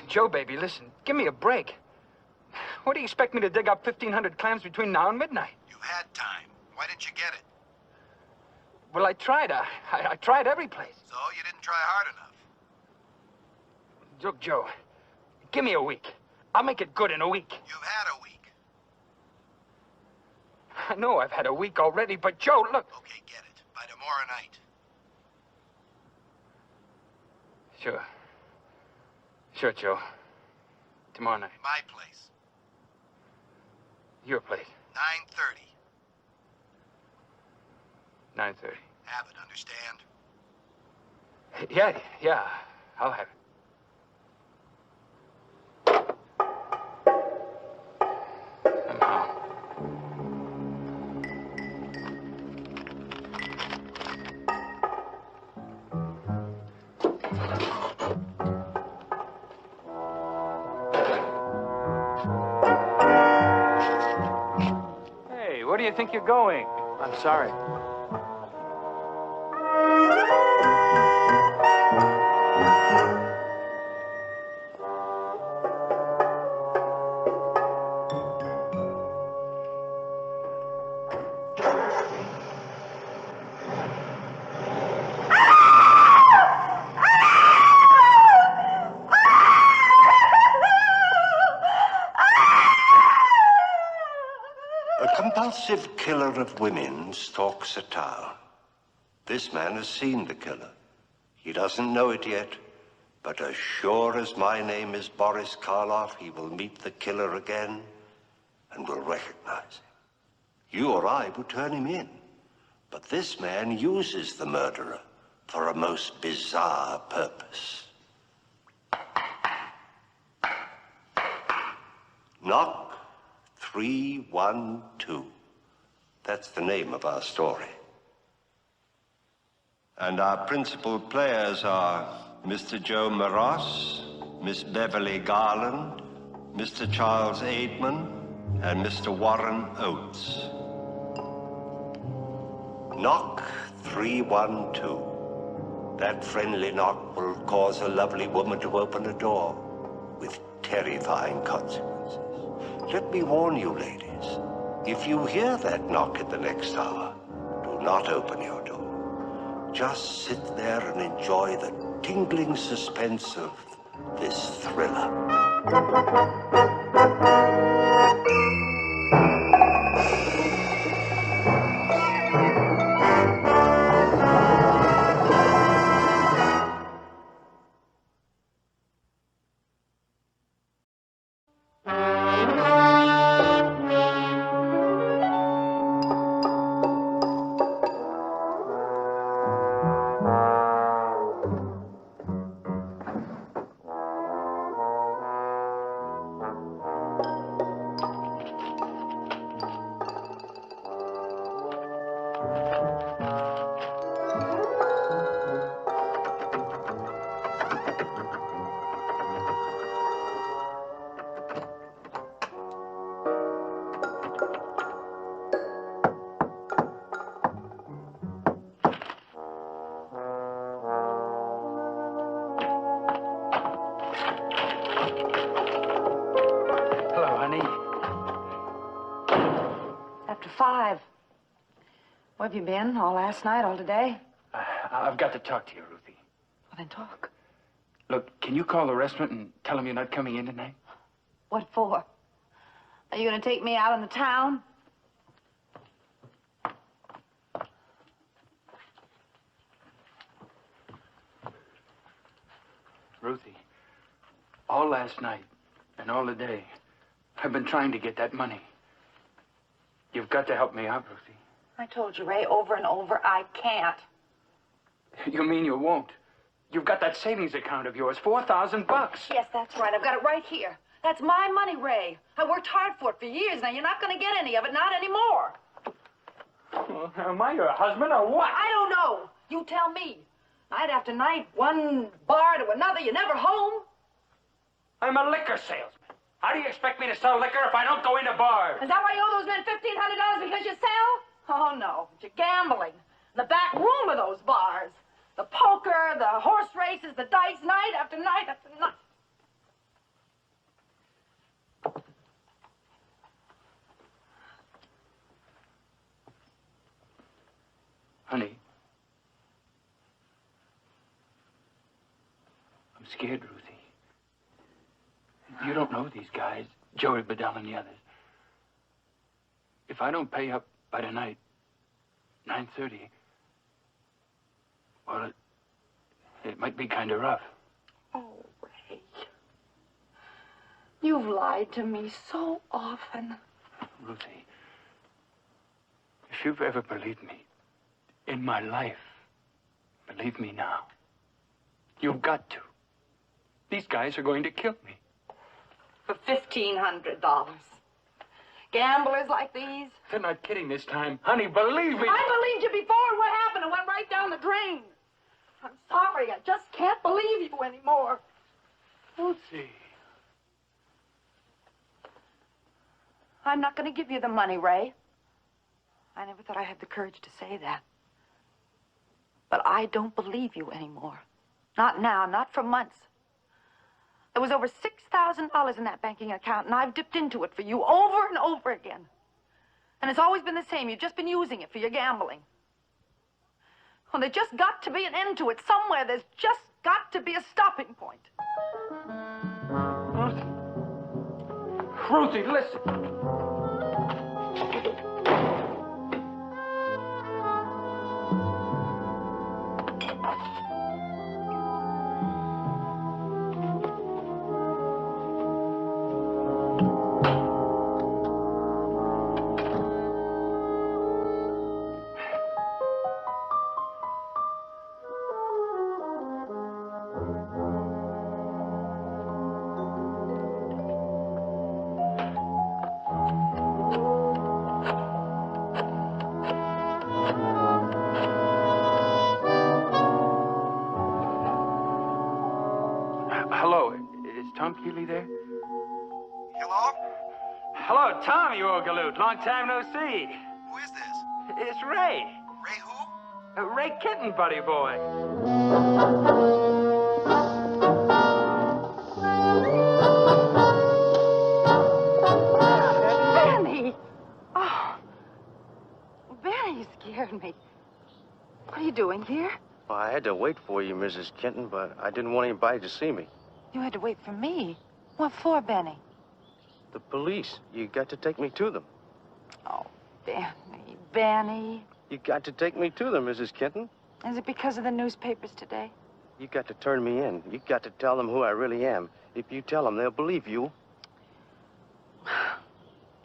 Joe, baby, listen, give me a break. What do you expect me to dig up 1,500 clams between now and midnight? You had time. Why didn't you get it? Well, I tried. I tried every place. So you didn't try hard enough. Look, Joe, give me a week. I'll make it good in a week. You've had a week. I know I've had a week already, but Joe, look. Okay, get it. By tomorrow night. Sure. Sure, Joe. Tomorrow night. My place. Your place. 9:30. 9:30. Have it, understand? Yeah, I'll have it. Somehow. Hey, where do you think you're going? I'm sorry. A compulsive killer of women stalks a town. This man has seen the killer. He doesn't know it yet, but as sure as my name is Boris Karloff, he will meet the killer again and will recognize him. You or I would turn him in, but this man uses the murderer for a most bizarre purpose. Knock 312. That's the name of our story. And our principal players are Mr. Joe Maross, Miss Beverly Garland, Mr. Charles Aidman, and Mr. Warren Oates. Knock 312. That friendly knock will cause a lovely woman to open a door with terrifying consequences. Let me warn you, ladies, if you hear that knock in the next hour, do not open your door. Just sit there and enjoy the tingling suspense of this thriller. After 5. Where have you been? All last night, all today? I've got to talk to you, Ruthie. Well, then talk. Look, can you call the restaurant and tell them you're not coming in tonight? What for? Are you going to take me out in the town? Ruthie, all last night and all the day, I've been trying to get that money. You've got to help me out, Ruthie. I told you, Ray, over and over, I can't. You mean you won't? You've got that savings account of yours, $4,000. Yes, that's right. I've got it right here. That's my money, Ray. I worked hard for it for years. Now, you're not going to get any of it, not anymore. Well, am I your husband or what? I don't know. You tell me. Night after night, one bar to another, you're never home. I'm a liquor salesman. How do you expect me to sell liquor if I don't go into bars? Is that why you owe those men $1,500 because you sell? Oh, no. You're gambling. The back room of those bars. The poker, the horse races, the dice, night after night after night. Honey, I'm scared, Ruthie. You don't know these guys, Joey Bedell and the others. If I don't pay up by tonight, 9:30, well, it might be kind of rough. Oh, Ray. You've lied to me so often. Ruthie, if you've ever believed me in my life, believe me now. You've got to. These guys are going to kill me. For $1,500. Gamblers like these. They're not kidding this time. Honey, believe me. I believed you before, and what happened? It went right down the drain. I'm sorry. I just can't believe you anymore. Ruthie. I'm not going to give you the money, Ray. I never thought I had the courage to say that. But I don't believe you anymore. Not now, not for months. There was over $6,000 in that banking account, and I've dipped into it for you over and over again. And it's always been the same. You've just been using it for your gambling. Well, there's just got to be an end to it. Somewhere there's just got to be a stopping point. Ruthie, listen. Hello, is Tom Keeley there? Hello? Hello, Tom, you old galoot. Long time no see. Who is this? It's Ray. Ray who? Ray Kitten, buddy boy. Benny! Oh, Benny, you scared me. What are you doing here? Well, I had to wait for you, Mrs. Kenton, but I didn't want anybody to see me. You had to wait for me. What for, Benny? The police. You got to take me to them. Oh, Benny, Benny. You got to take me to them, Mrs. Kenton. Is it because of the newspapers today? You got to turn me in. You got to tell them who I really am. If you tell them, they'll believe you.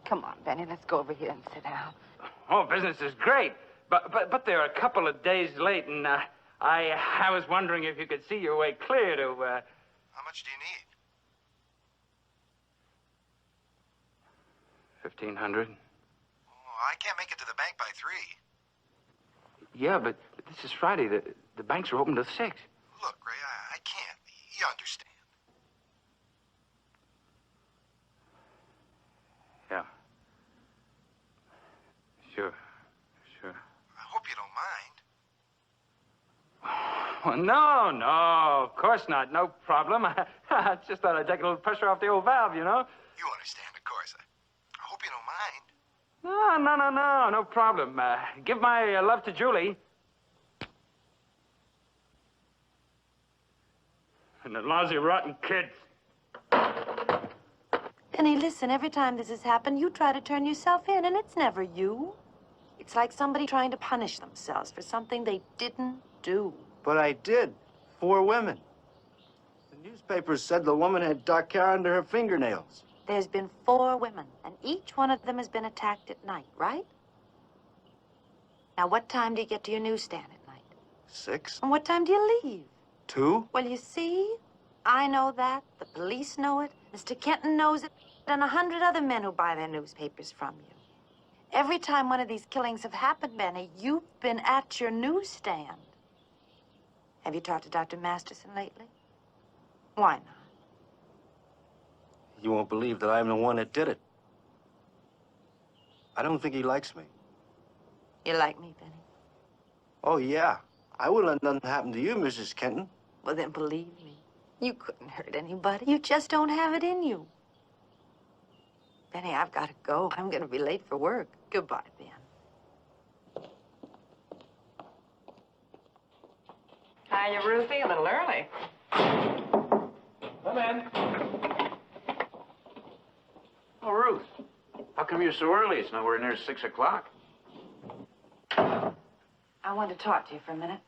Come on, Benny, let's go over here and sit down. Oh, business is great. But they're a couple of days late, and I was wondering if you could see your way clear to, How much do you need? 1,500. Oh, I can't make it to the bank by 3. Yeah, but this is Friday. The banks are open till 6. Look, Ray, I can't. You understand. Yeah. Sure. I hope you don't mind. Well, no, of course not. No problem. I just thought I'd take a little pressure off the old valve, you know? You understand, of course. I hope you don't mind. No problem. Give my love to Julie. And the lousy, rotten kids. Benny, listen, every time this has happened, you try to turn yourself in, and it's never you. It's like somebody trying to punish themselves for something they didn't do. But I did. 4 women. The newspapers said the woman had dark hair under her fingernails. There's been 4 women, and each one of them has been attacked at night, right? Now, what time do you get to your newsstand at night? 6? And what time do you leave? 2? Well, you see, I know that, the police know it, Mr. Kenton knows it, and 100 other men who buy their newspapers from you. Every time one of these killings have happened, Benny, you've been at your newsstand. Have you talked to Dr. Masterson lately? Why not? You won't believe that I'm the one that did it. I don't think he likes me. You like me, Benny? Oh, yeah. I wouldn't let nothing happen to you, Mrs. Kenton. Well, then believe me, you couldn't hurt anybody. You just don't have it in you. Benny, I've got to go. I'm going to be late for work. Goodbye, Ben. Hiya, Ruthie. A little early. Come in. Oh, Ruth. How come you're so early? It's nowhere near 6 o'clock. I wanted to talk to you for a minute.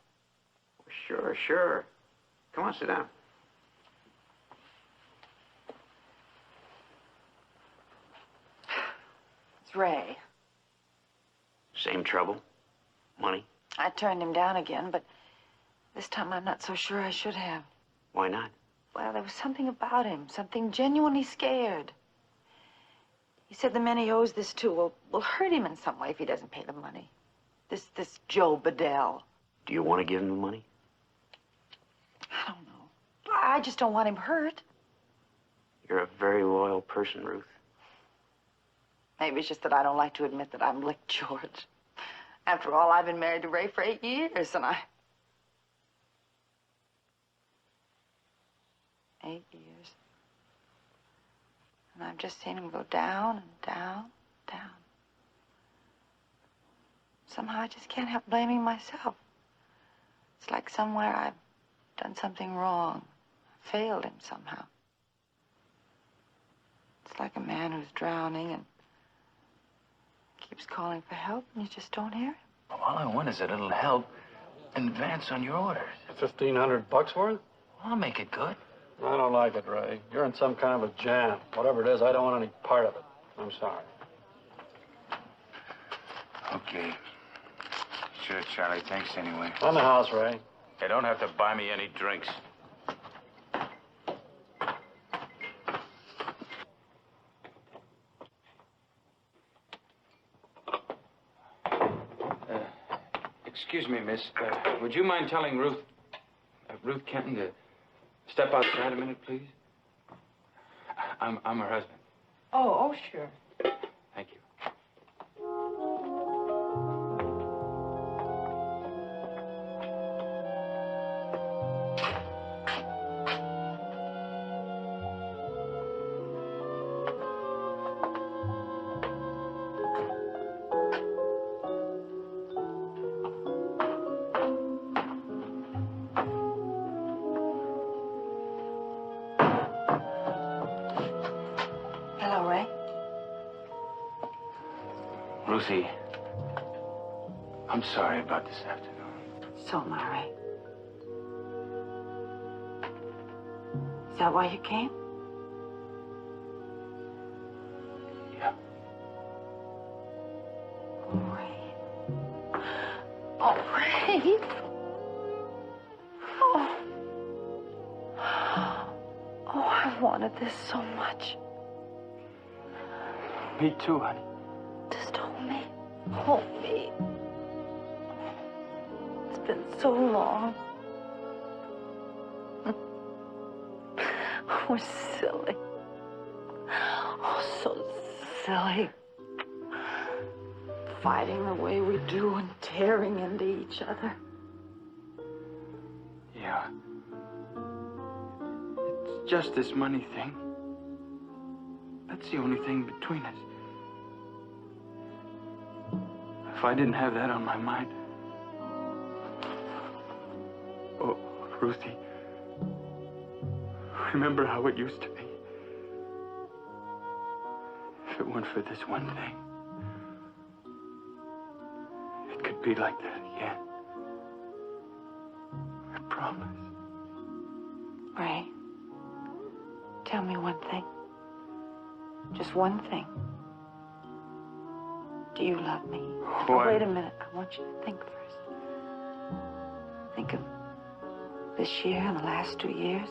Sure, sure. Come on, sit down. It's Ray. Same trouble? Money? I turned him down again, but this time I'm not so sure I should have. Why not? Well, there was something about him, something genuinely scared. He said the men he owes this to will hurt him in some way if he doesn't pay the money. This Joe Bedell. Do you want to give him the money? I don't know. I just don't want him hurt. You're a very loyal person, Ruth. Maybe it's just that I don't like to admit that I'm licked George. After all, I've been married to Ray for 8 years, and 8 years. And I've just seen him go down and down, down. Somehow I just can't help blaming myself. It's like somewhere I've done something wrong, failed him somehow. It's like a man who's drowning and keeps calling for help, and you just don't hear him. All I want is a little help in advance on your orders. $1,500 worth? I'll make it good. I don't like it, Ray. You're in some kind of a jam. Whatever it is, I don't want any part of it. I'm sorry. Okay. Sure, Charlie. Thanks anyway. On the house, Ray. You don't have to buy me any drinks. Excuse me, miss. Would you mind telling Ruth Kenton to step outside a minute, please? I'm her husband. Oh, sure. Thank you. Hello, Ray. Ruthie, I'm sorry about this afternoon. So am I, Ray. Is that why you came? Yeah. Ray. Oh, Ray. Oh. Oh, I wanted this so much. Me too, honey. Just hold me. Hold me. It's been so long. We're silly. Oh, so silly. Fighting the way we do and tearing into each other. Yeah. It's just this money thing. That's the only thing between us. If I didn't have that on my mind... Oh, Ruthie, remember how it used to be? If it weren't for this one thing, it could be like that again. I promise. Ray, tell me one thing. Just one thing. Do you love me? Why? Oh, wait a minute. I want you to think first. Think of this year and the last 2 years.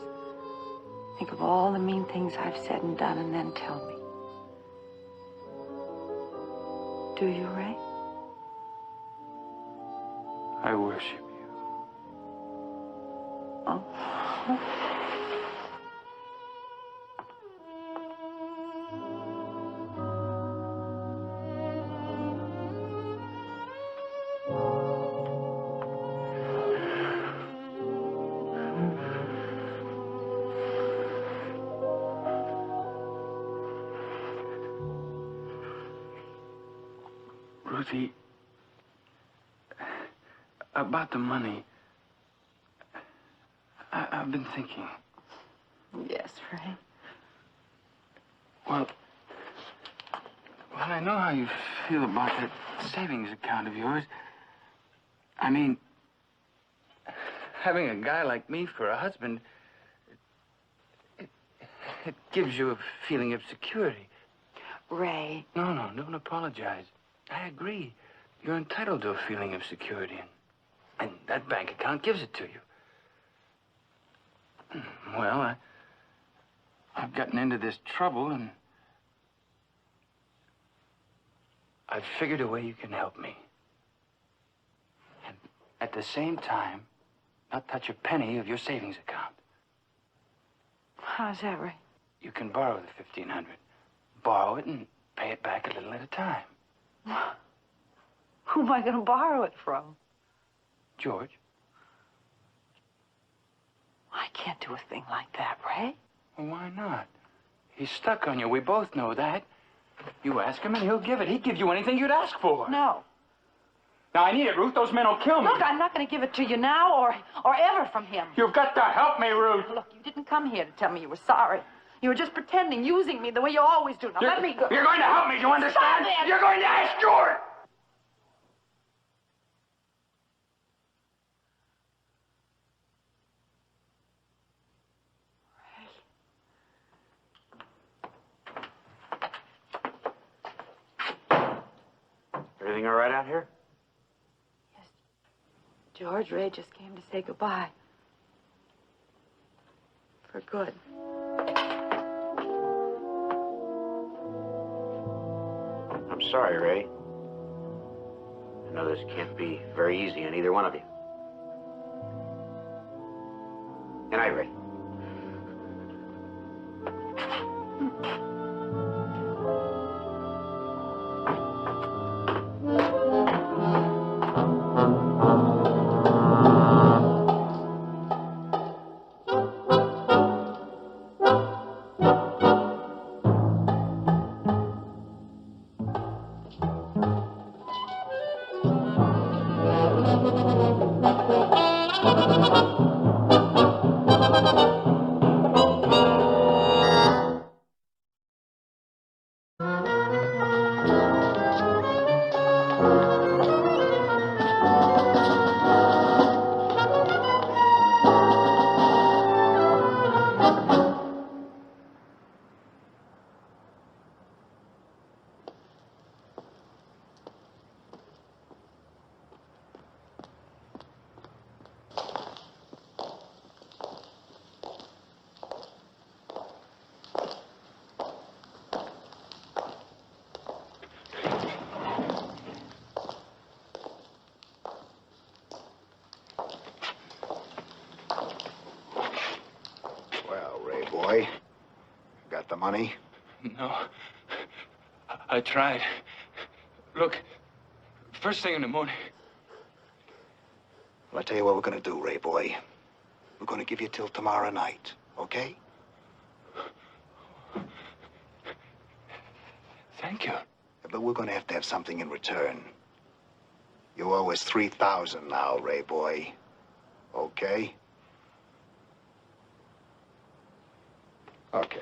Think of all the mean things I've said and done, and then tell me. Do you, Ray? I worship you. Oh. Ruthie, about the money, I've been thinking. Yes, Ray. Well, I know how you feel about that savings account of yours. I mean, having a guy like me for a husband, it gives you a feeling of security. Ray. No, don't apologize. I agree. You're entitled to a feeling of security, and that bank account gives it to you. Well, I've gotten into this trouble, and I've figured a way you can help me. And at the same time, not touch a penny of your savings account. How's that, Ray? You can borrow the $1,500. Borrow it and pay it back a little at a time. Who am I going to borrow it from? George? I can't do a thing like that, Ray. Well, why not? He's stuck on you. We both know that. You ask him and he'll give it. He'd give you anything you'd ask for. No. Now, I need it, Ruth. Those men will kill me. Look, I'm not going to give it to you now or ever from him. You've got to help me, Ruth. Look, you didn't come here to tell me you were sorry. You were just pretending, using me the way you always do. Now, let me go. You're going to help me, do you understand? Stop it. You're going to ask George. Everything all right out here? Yes. George, Ray just came to say goodbye. For good. I'm sorry, Ray. I know this can't be very easy on either one of you. Good night, Ray. Well, Ray boy, got the money? No. I tried. Look, first thing in the morning. Well, I'll tell you what we're gonna do, Ray boy. We're gonna give you till tomorrow night, okay? Thank you. But we're gonna have to have something in return. You owe us $3,000 now, Ray boy. Okay? Okay.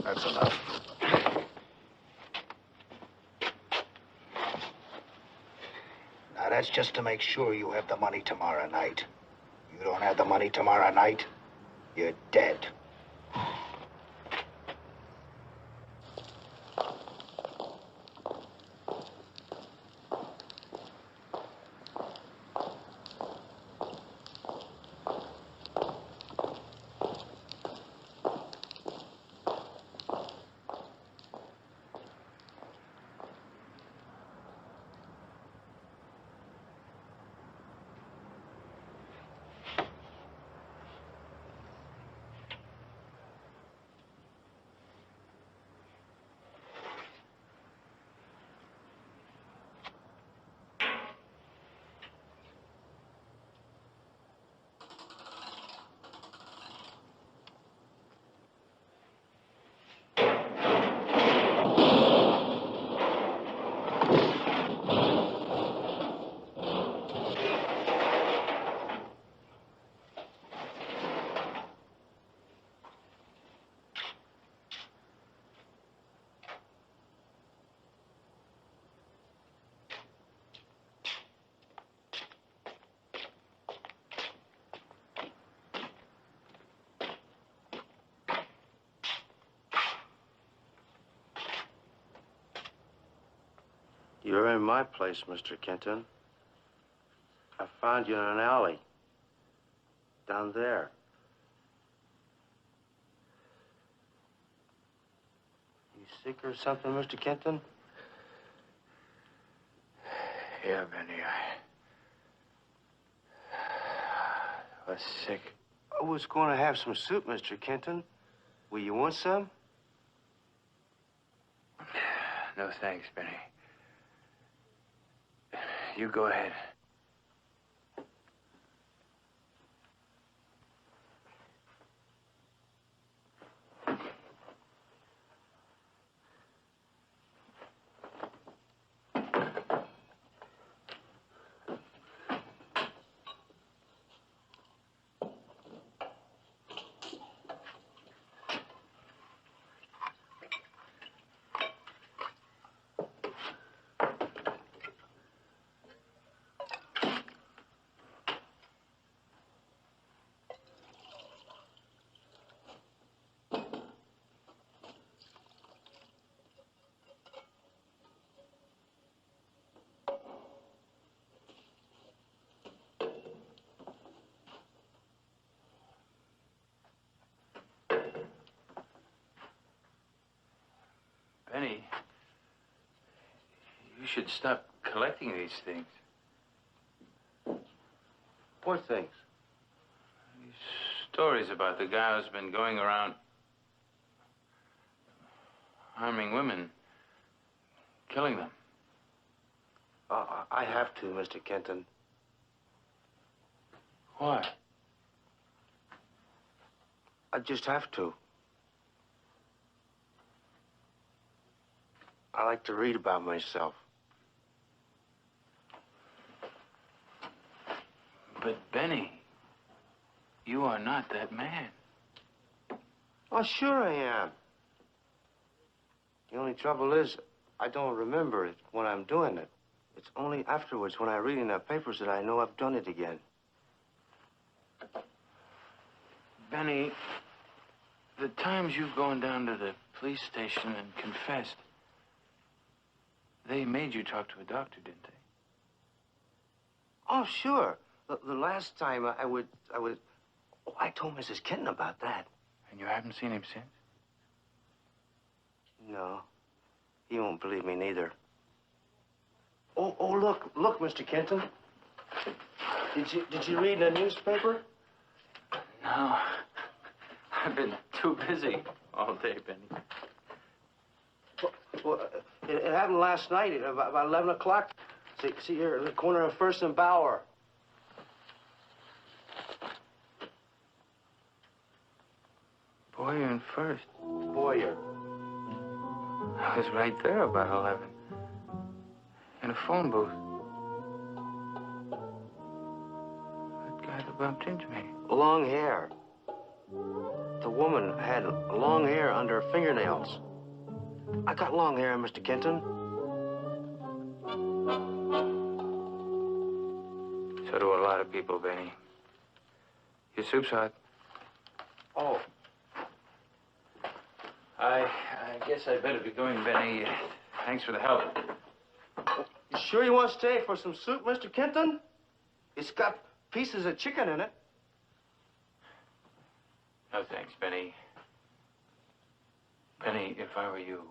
That's enough. Now, that's just to make sure you have the money tomorrow night. You don't have the money tomorrow night, you're dead. You're in my place, Mr. Kenton. I found you in an alley. Down there. You sick or something, Mr. Kenton? Yeah, Benny, I was sick. I was going to have some soup, Mr. Kenton. Will you want some? No, thanks, Benny. You go ahead. Benny, you should stop collecting these things. What things? These stories about the guy who's been going around harming women, killing them. I have to, Mr. Kenton. Why? I just have to. I like to read about myself. But, Benny, you are not that man. Oh, sure I am. The only trouble is, I don't remember it when I'm doing it. It's only afterwards, when I read in the papers, that I know I've done it again. Benny, the times you've gone down to the police station and confessed, they made you talk to a doctor, didn't they? Oh, sure. The last time I would... Oh, I told Mrs. Kenton about that. And you haven't seen him since? No. He won't believe me neither. Oh, look, Mr. Kenton. Did you read in the newspaper? No. I've been too busy all day, Benny. Well, it happened last night at about 11 o'clock. See here, at the corner of First and Bower. Boyer and First. Boyer. I was right there about 11. In a phone booth. That guy that bumped into me. Long hair. The woman had long hair under her fingernails. I got long hair, Mr. Kenton. So do a lot of people, Benny. Your soup's hot. Oh. I guess I'd better be going, Benny. Thanks for the help. You sure you want to stay for some soup, Mr. Kenton? It's got pieces of chicken in it. No, thanks, Benny. Benny, if I were you,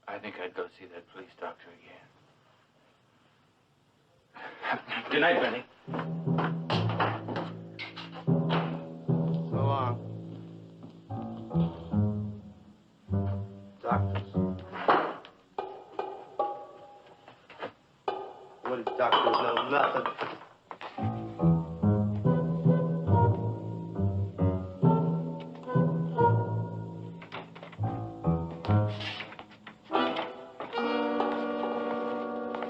I think I'd go see that police doctor again. Good night, Benny. So long. Doctors. What do doctors know? Nothing.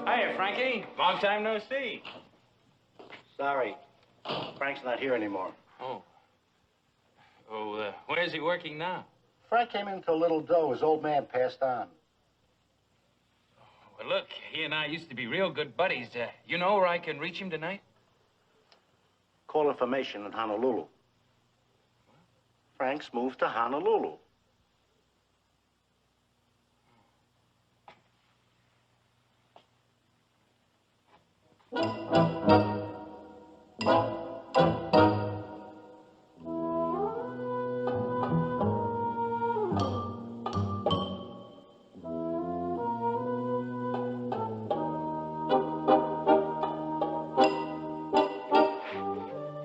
Hiya, Frankie. Long time no see. Sorry. Frank's not here anymore. Oh. Oh, where's he working now? Frank came in for a little dough. His old man passed on. Well, look, he and I used to be real good buddies. You know where I can reach him tonight? Call information in Honolulu. Frank's moved to Honolulu.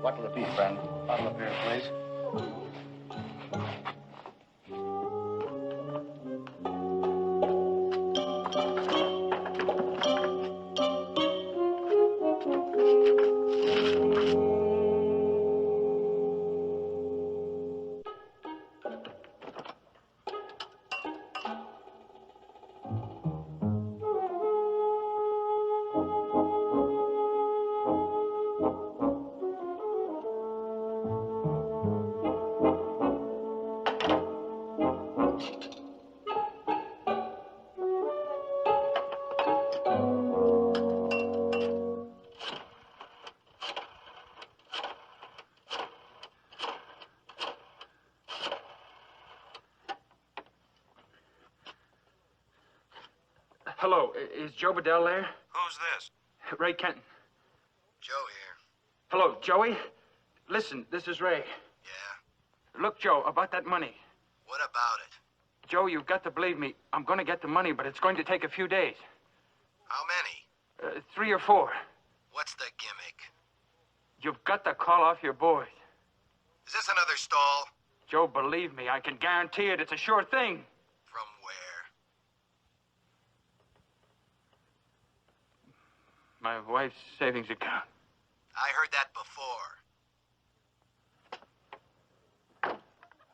What'll it be, friend? Bottle of beer, please. Hello, is Joe Bedell there? Who's this? Ray Kenton. Joe here. Hello, Joey. Listen, this is Ray. Yeah? Look, Joe, about that money. What about it? Joe, you've got to believe me. I'm going to get the money, but it's going to take a few days. How many? 3 or 4. What's the gimmick? You've got to call off your boys. Is this another stall? Joe, believe me, I can guarantee it. It's a sure thing. From where? My wife's savings account. I heard that before.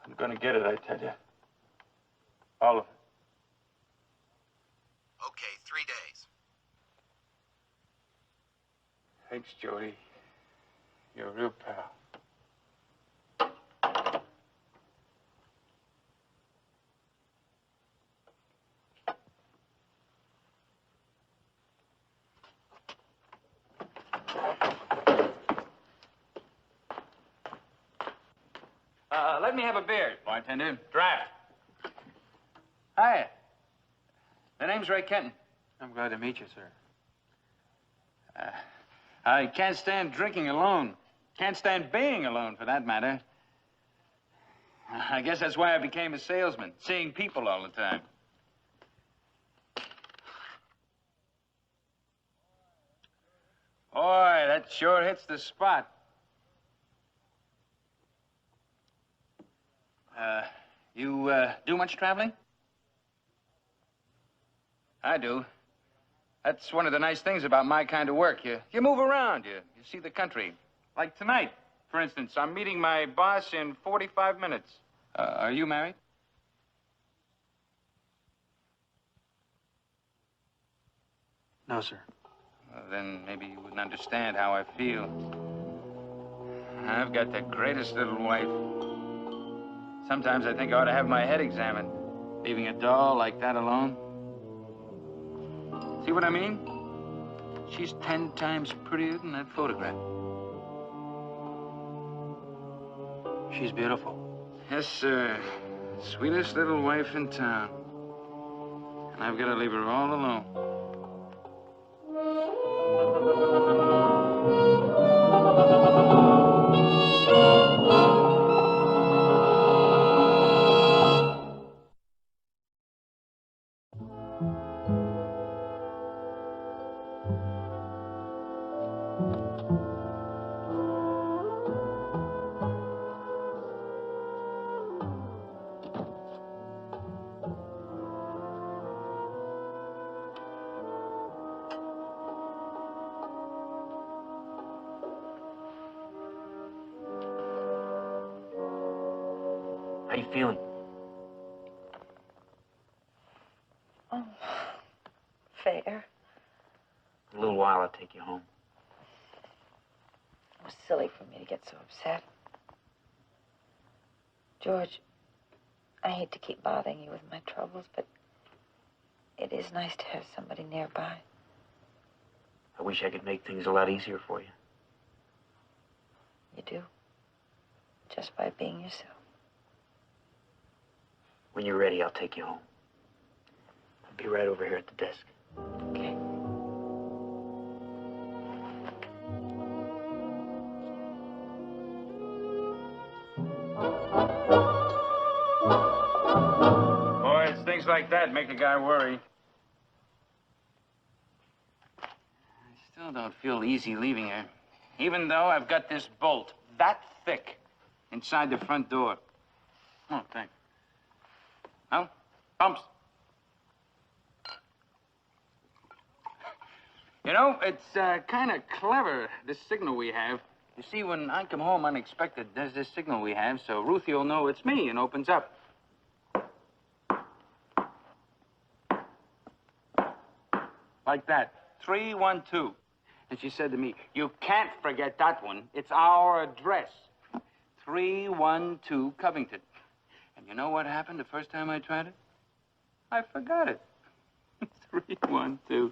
I'm going to get it, I tell you. All of it. Okay, 3 days. Thanks, Jody. You're a real pal. Let me have a beer, bartender. Draft. Hiya. The name's Ray Kenton. I'm glad to meet you, sir. I can't stand drinking alone. Can't stand being alone, for that matter. I guess that's why I became a salesman, seeing people all the time. Boy, that sure hits the spot. You do much traveling? I do. That's one of the nice things about my kind of work. You move around, you see the country. Like tonight, for instance, I'm meeting my boss in 45 minutes. Are you married? No, sir. Well, then maybe you wouldn't understand how I feel. I've got the greatest little wife. Sometimes I think I ought to have my head examined, leaving a doll like that alone. See what I mean? She's 10 times prettier than that photograph. She's beautiful. Yes, sir. Sweetest little wife in town. And I've got to leave her all alone. How you feeling? Oh, fair. In a little while, I'll take you home. It was silly for me to get so upset. George, I hate to keep bothering you with my troubles, but it is nice to have somebody nearby. I wish I could make things a lot easier for you. You do. Just by being yourself. When you're ready, I'll take you home. I'll be right over here at the desk. Okay. Boy, it's things like that make a guy worry. I still don't feel easy leaving her, even though I've got this bolt that thick inside the front door. Oh, thanks. Well, bumps. You know, it's kind of clever, this signal we have. You see, when I come home unexpected, there's this signal we have, so Ruthie will know it's me and opens up. Like that. 312. And she said to me, "You can't forget that one. It's our address. 312 Covington." And you know what happened the first time I tried it? I forgot it. 312.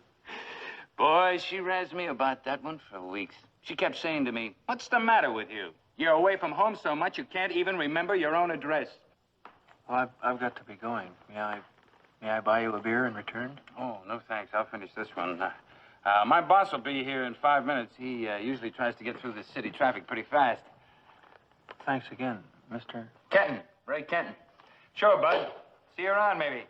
Boy, she razzed me about that one for weeks. She kept saying to me, "What's the matter with you? You're away from home so much you can't even remember your own address." Well, I've got to be going. May I buy you a beer in return? Oh, no thanks. I'll finish this one. My boss will be here in 5 minutes. He usually tries to get through the city traffic pretty fast. Thanks again, Mr. Kenton. Ray Kenton. Sure, bud. See you around, maybe.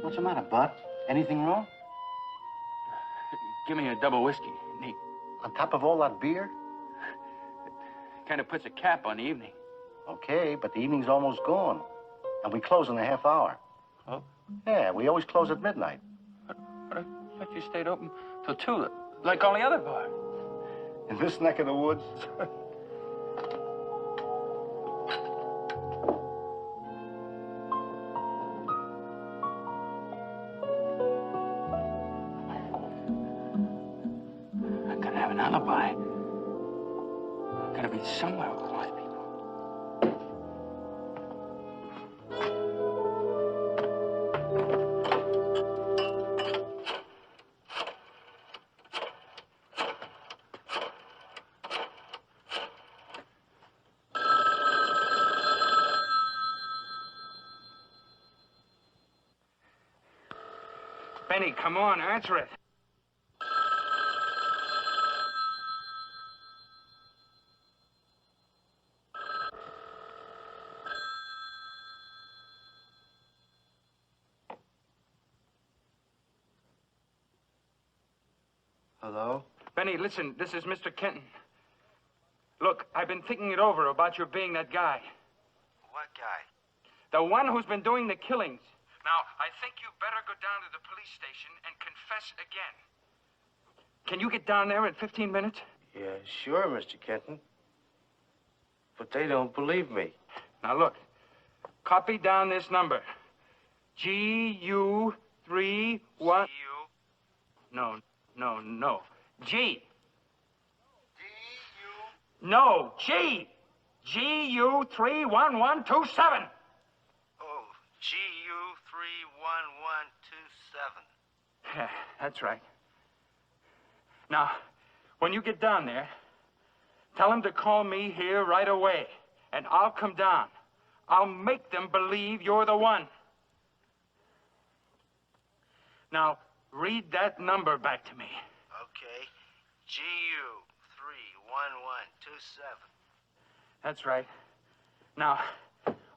What's the matter, Bud? Anything wrong? Give me a double whiskey. Neat. On top of all that beer? Kind of puts a cap on the evening. Okay, but the evening's almost gone. And we close in a half hour. Oh? Yeah, we always close at midnight. But I thought you stayed open till 2, like all the other bars. In this neck of the woods? I gotta have an alibi. I gotta be somewhere with all these people. Benny, come on, answer it. Hello? Benny, listen, this is Mr. Kenton. Look, I've been thinking it over about your being that guy. What guy? The one who's been doing the killings. Now, I think you better go down to the police station and confess again. Can you get down there in 15 minutes? Yeah, sure, Mr. Kenton. But they don't believe me. Now, look, copy down this number. GU31... No. G. No, G. GU31127. Oh, GU31127. That's right. Now, when you get down there, tell them to call me here right away, and I'll come down. I'll make them believe you're the one. Now, read that number back to me. Okay. GU31127. That's right. Now,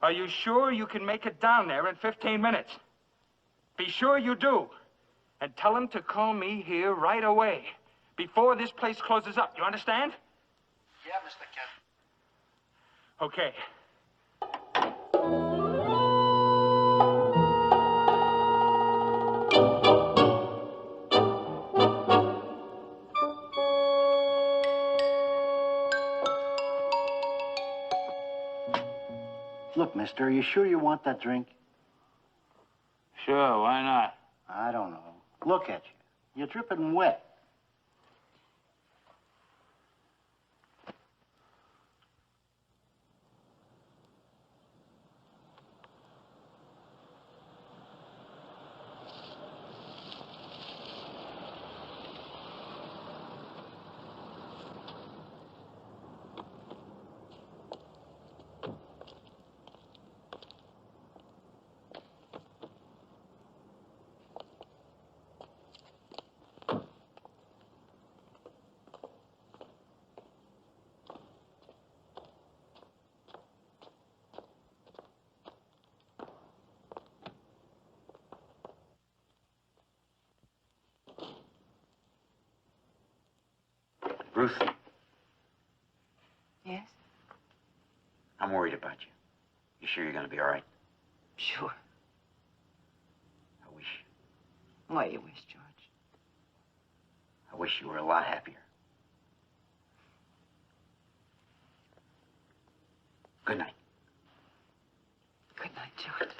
are you sure you can make it down there in 15 minutes? Be sure you do. And tell them to call me here right away, before this place closes up. You understand? Yeah, Mr. Kenton. Okay. Look, mister, are you sure you want that drink? Sure, why not? I don't know. Look at you. You're dripping wet. Ruth, Yes? I'm worried about you. You sure you're going to be all right? Sure. I wish. What do you wish, George? I wish you were a lot happier. Good night. Good night, George.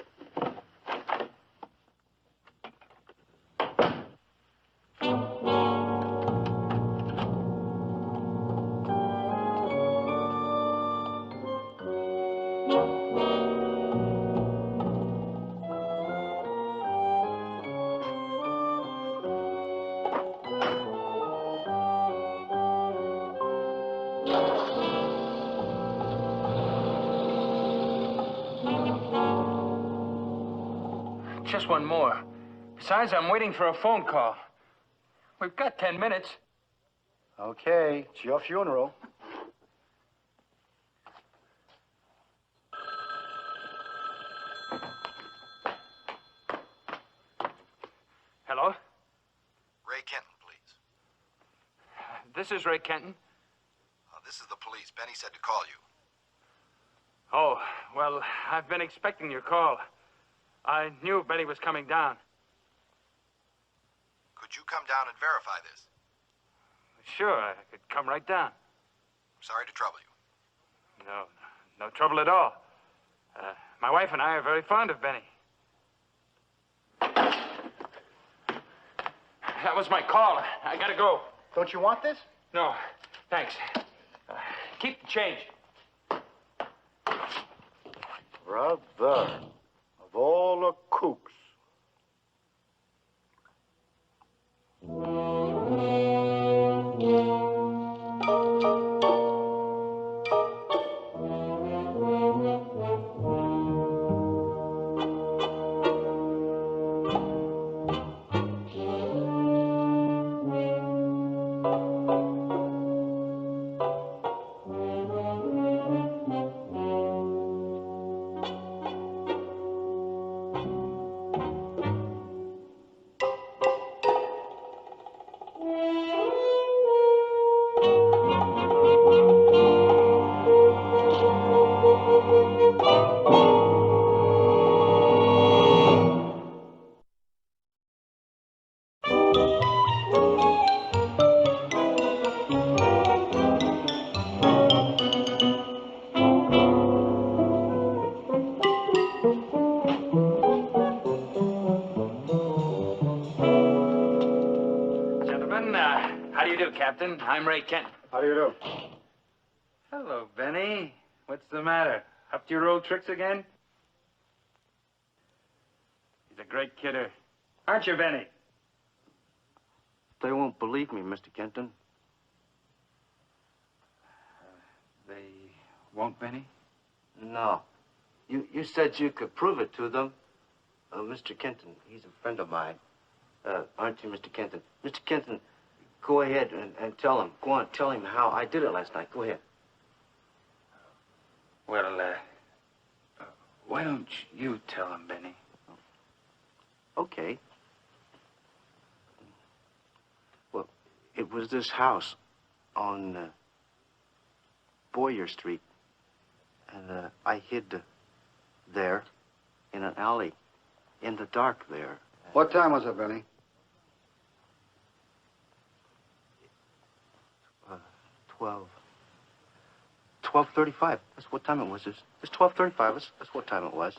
Just one more. Besides, I'm waiting for a phone call. We've got 10 minutes. Okay, it's your funeral. Hello? Ray Kenton, please. This is Ray Kenton. This is the police. Benny said to call you. Oh, well, I've been expecting your call. I knew Benny was coming down. Could you come down and verify this? Sure, I could come right down. I'm sorry to trouble you. No trouble at all. My wife and I are very fond of Benny. That was my call. I gotta go. Don't you want this? No, thanks. Keep the change. Brother, of all the kooks. Gentlemen, how do you do, Captain? I'm Ray Kenton. How do you do? Hello, Benny. What's the matter? Up to your old tricks again? He's a great kidder. Aren't you, Benny? They won't believe me, Mr. Kenton. They won't, Benny? No. You said you could prove it to them. Mr. Kenton, he's a friend of mine. Aren't you, Mr. Kenton? Mr. Kenton, go ahead and tell him. Go on, tell him how I did it last night. Go ahead. Well, why don't you tell him, Benny? Okay. Well, it was this house on Boyer Street. And I hid there in an alley in the dark there. What time was it, Benny? 12:35. That's what time it was. It's 12:35. That's what time it was.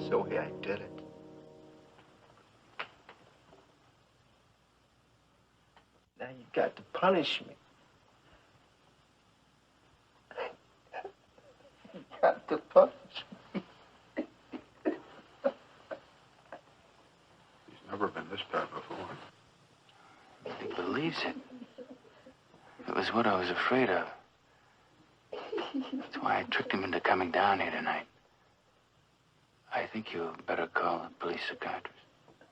That's the way I did it. Now you got to punish me. You got to punish me. He's never been this bad before. He believes it. It was what I was afraid of. That's why I tricked him into coming down here tonight. I think you better call a police psychiatrist.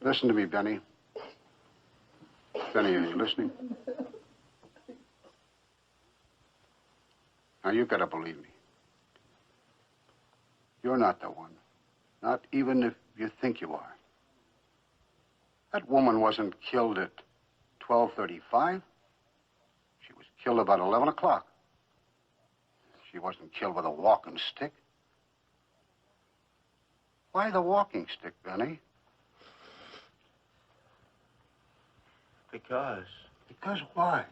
Listen to me, Benny. Benny, are you listening? Now, you've got to believe me. You're not the one. Not even if you think you are. That woman wasn't killed at 12:35. She was killed about 11 o'clock. She wasn't killed with a walking stick. Why the walking stick, Benny? Because. Because why?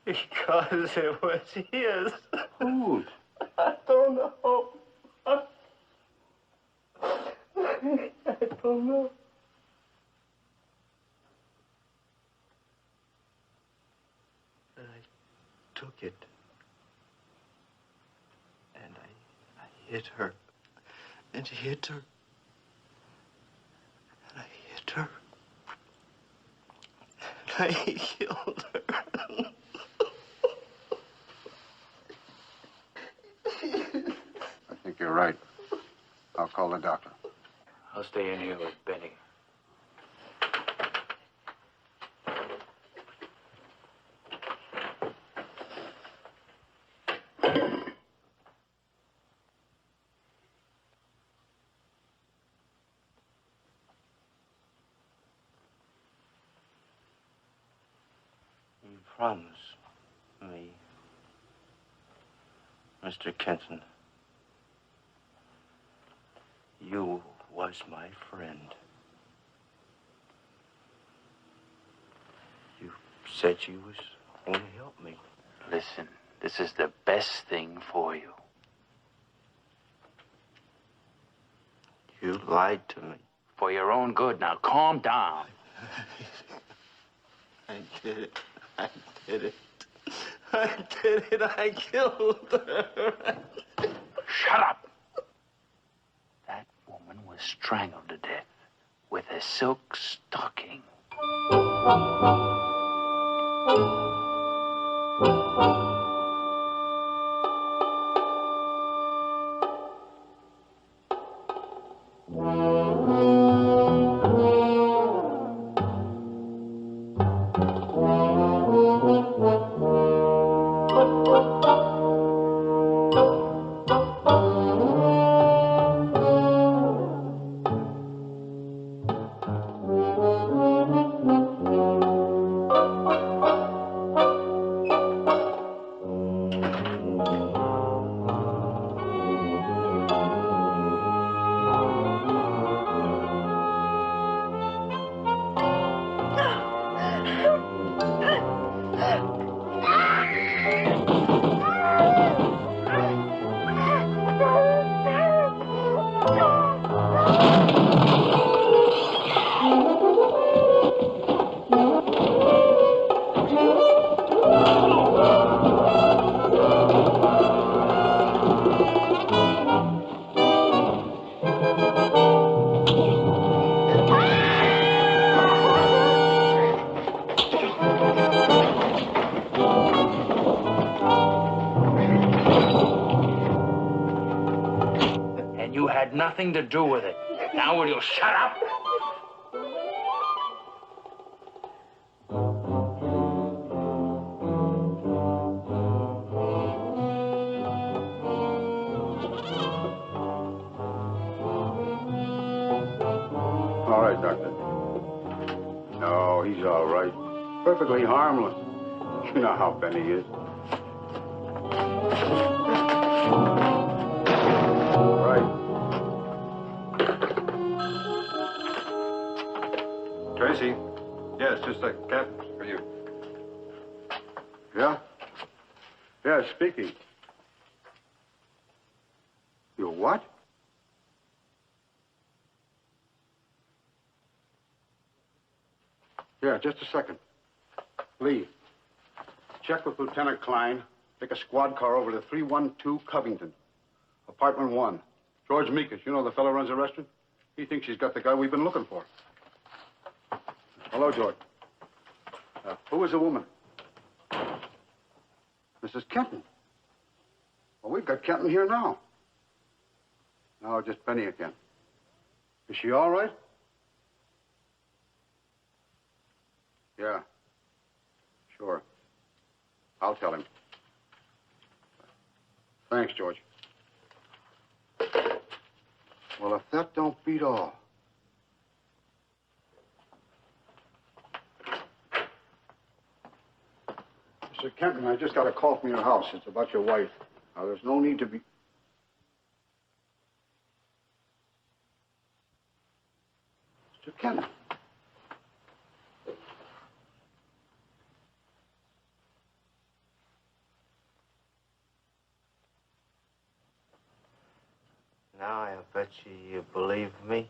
Because it was his. Whose? I don't know. I don't know. And I took it. And I hit her. And hit her. And I hit her. And I killed her. I think you're right. I'll call the doctor. I'll stay in here with Benny. You promise me, Mr. Kenton, you was my friend. You said you was going to help me. Listen, this is the best thing for you. You lied to me. For your own good. Now calm down. I did it. I did it. I did it. I killed her. Shut up! That woman was strangled to death with a silk stocking. And you had nothing to do with it. Now will you shut up? All right, Doctor. No, he's all right. Perfectly harmless. You know how Benny is. Right. Tracy. Yes, just a captain for you. Yeah? Yeah, speaking. You what? just a second. Lee, check with Lieutenant Klein. Take a squad car over to 312 Covington, apartment 1. George Meekus, you know the fellow runs the restaurant? He thinks he's got the guy we've been looking for. Hello, George. Who is the woman? Mrs. Kenton. Well, we've got Kenton here now. Now, just Benny again. Is she all right? Yeah. Sure. I'll tell him. Thanks, George. Well, if that don't beat all. Mr. Kenton, I just got a call from your house. It's about your wife. Now, there's no need to be... Mr. Kenton. Now I bet you believe me.